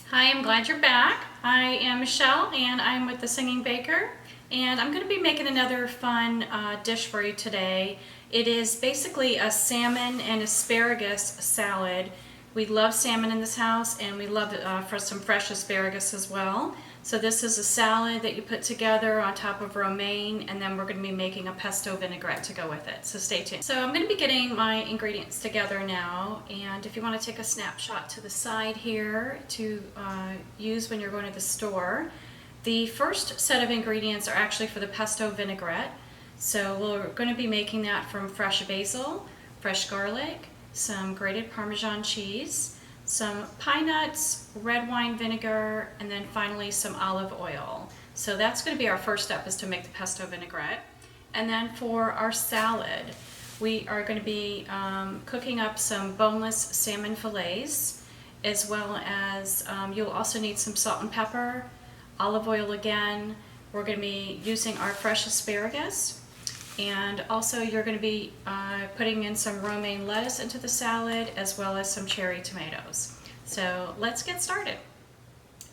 Hi, I'm glad you're back. I am Michelle and I'm with the Singing Baker, and I'm going to be making another fun dish for you today. It is basically a salmon and asparagus salad. We love salmon in this house, and we love for some fresh asparagus as well. So this is a salad that you put together on top of romaine, and then we're going to be making a pesto vinaigrette to go with it. So stay tuned. So I'm going to be getting my ingredients together now, and if you want to take a snapshot to the side here to use when you're going to the store. The first set of ingredients are actually for the pesto vinaigrette. So we're going to be making that from fresh basil, fresh garlic, some grated Parmesan cheese, some pine nuts, red wine vinegar, and then finally some olive oil. So that's going to be our first step, is to make the pesto vinaigrette. And then for our salad, we are going to be cooking up some boneless salmon fillets, as well as you'll also need some salt and pepper, olive oil again. We're going to be using our fresh asparagus. And also you're going to be putting in some romaine lettuce into the salad, as well as some cherry tomatoes. So let's get started.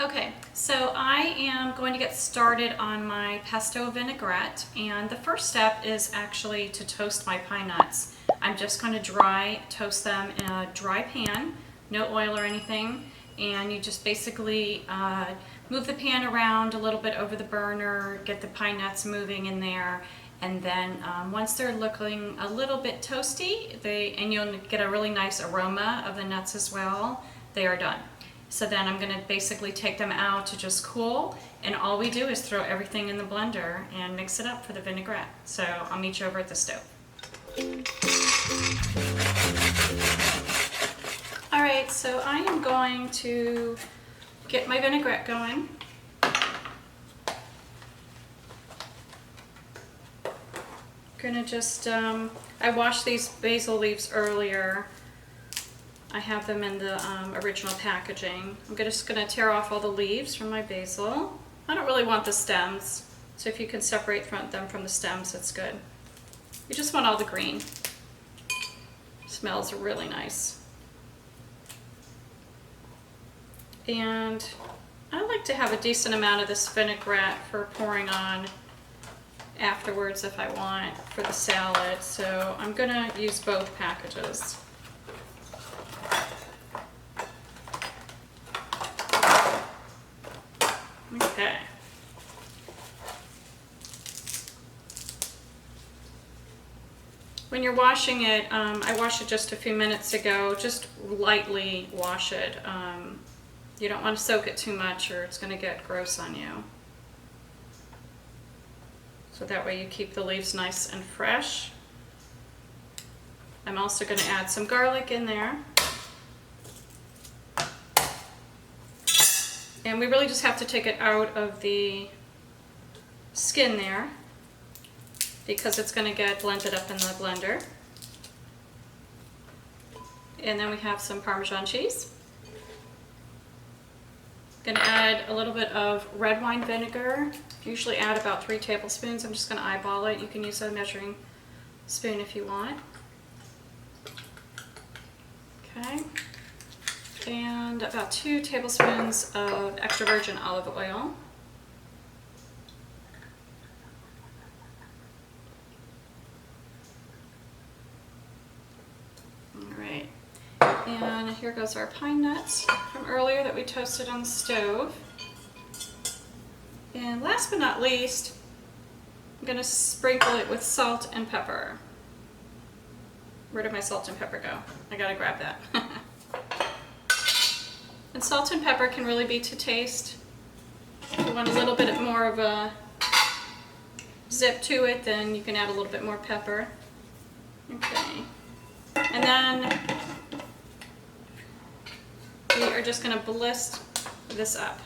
Okay, so I am going to get started on my pesto vinaigrette, and the first step is actually to toast my pine nuts. I'm just going to dry toast them in a dry pan, no oil or anything, and you just basically move the pan around a little bit over the burner, get the pine nuts moving in there. And then once they're looking a little bit toasty, and you'll get a really nice aroma of the nuts as well, they are done. So then I'm going to basically take them out to just cool, and all we do is throw everything in the blender and mix it up for the vinaigrette. So I'll meet you over at the stove. Alright, so I am going to get my vinaigrette going. Gonna just, I washed these basil leaves earlier. I have them in the original packaging. I'm just gonna tear off all the leaves from my basil. I don't really want the stems, so if you can separate them from the stems, it's good. You just want all the green. Smells really nice. And I like to have a decent amount of this vinaigrette for pouring on afterwards if I want for the salad, so I'm gonna use both packages. Okay. When you're washing it, I washed it just a few minutes ago. Just lightly wash it. You don't want to soak it too much, or it's going to get gross on you. So that way you keep the leaves nice and fresh. I'm also going to add some garlic in there. And we really just have to take it out of the skin there, because it's going to get blended up in the blender. And then we have some Parmesan cheese. Going to add a little bit of red wine vinegar. Usually add about 3 tablespoons. I'm just going to eyeball it. You can use a measuring spoon if you want. Okay. And about 2 tablespoons of extra virgin olive oil. Alright. And here goes our pine nuts from earlier that we toasted on the stove. And last but not least, I'm going to sprinkle it with salt and pepper. Where did my salt and pepper go? I gotta grab that. And salt and pepper can really be to taste. If you want a little bit more of a zip to it, then you can add a little bit more pepper. Okay. And then we are just going to blist this up.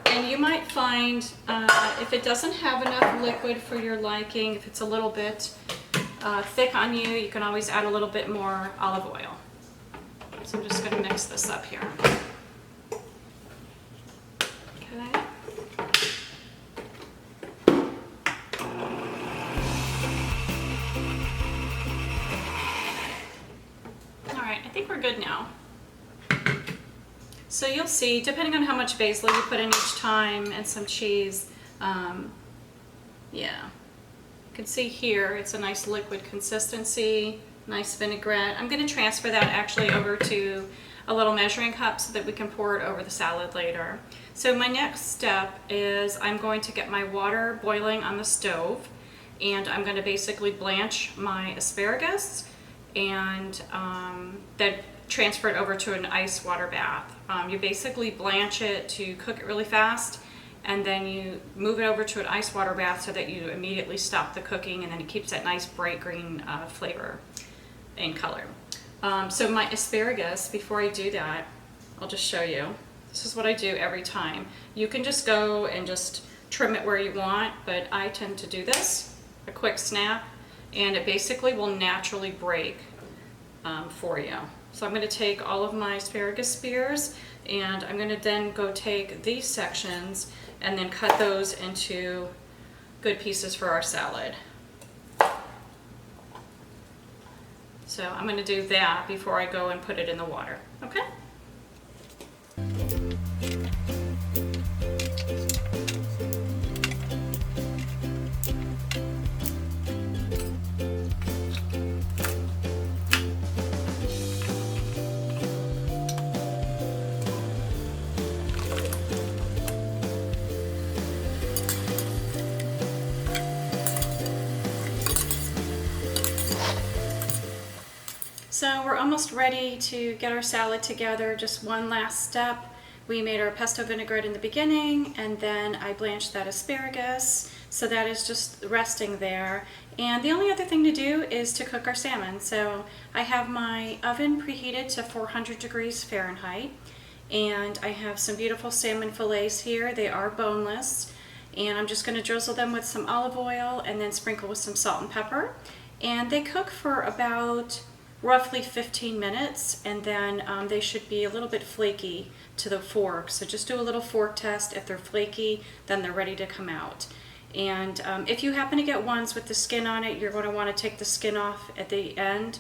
And you might find if it doesn't have enough liquid for your liking, if it's a little bit thick on you, you can always add a little bit more olive oil. So I'm just going to mix this up here. Okay. All right, I think we're good now. So you'll see, depending on how much basil you put in each time and some cheese, yeah. You can see here it's a nice liquid consistency, nice vinaigrette. I'm going to transfer that actually over to a little measuring cup so that we can pour it over the salad later. So my next step is I'm going to get my water boiling on the stove, and I'm going to basically blanch my asparagus and then transfer it over to an ice water bath. You basically blanch it to cook it really fast, and then you move it over to an ice water bath so that you immediately stop the cooking, and then it keeps that nice bright green flavor and color. So my asparagus, before I do that, I'll just show you. This is what I do every time. You can just go and just trim it where you want, but I tend to do this, a quick snap, and it basically will naturally break for you. So I'm going to take all of my asparagus spears, and I'm going to then go take these sections and then cut those into good pieces for our salad. So I'm going to do that before I go and put it in the water, okay? So we're almost ready to get our salad together. Just one last step. We made our pesto vinaigrette in the beginning, and then I blanched that asparagus. So that is just resting there. And the only other thing to do is to cook our salmon. So I have my oven preheated to 400 degrees Fahrenheit. And I have some beautiful salmon fillets here. They are boneless. And I'm just going to drizzle them with some olive oil and then sprinkle with some salt and pepper. And they cook for about roughly 15 minutes, and then they should be a little bit flaky to the fork. So just do a little fork test. If they're flaky, then they're ready to come out. And if you happen to get ones with the skin on it, you're going to want to take the skin off at the end.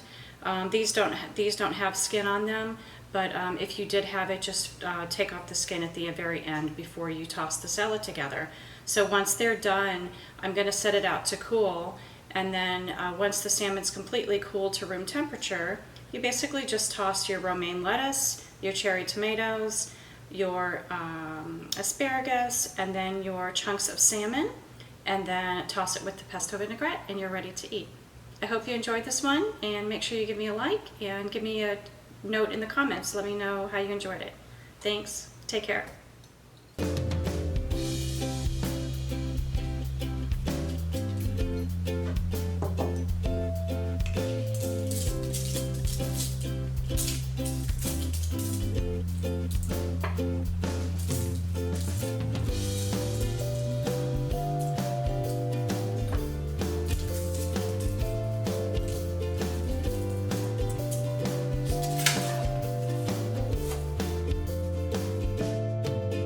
These don't have skin on them, but if you did have it, just take off the skin at the very end before you toss the salad together. So once they're done, I'm going to set it out to cool. And then once the salmon's completely cooled to room temperature, you basically just toss your romaine lettuce, your cherry tomatoes, your asparagus, and then your chunks of salmon, and then toss it with the pesto vinaigrette, and you're ready to eat. I hope you enjoyed this one, and make sure you give me a like and give me a note in the comments. Let me know how you enjoyed it. Thanks. Take care.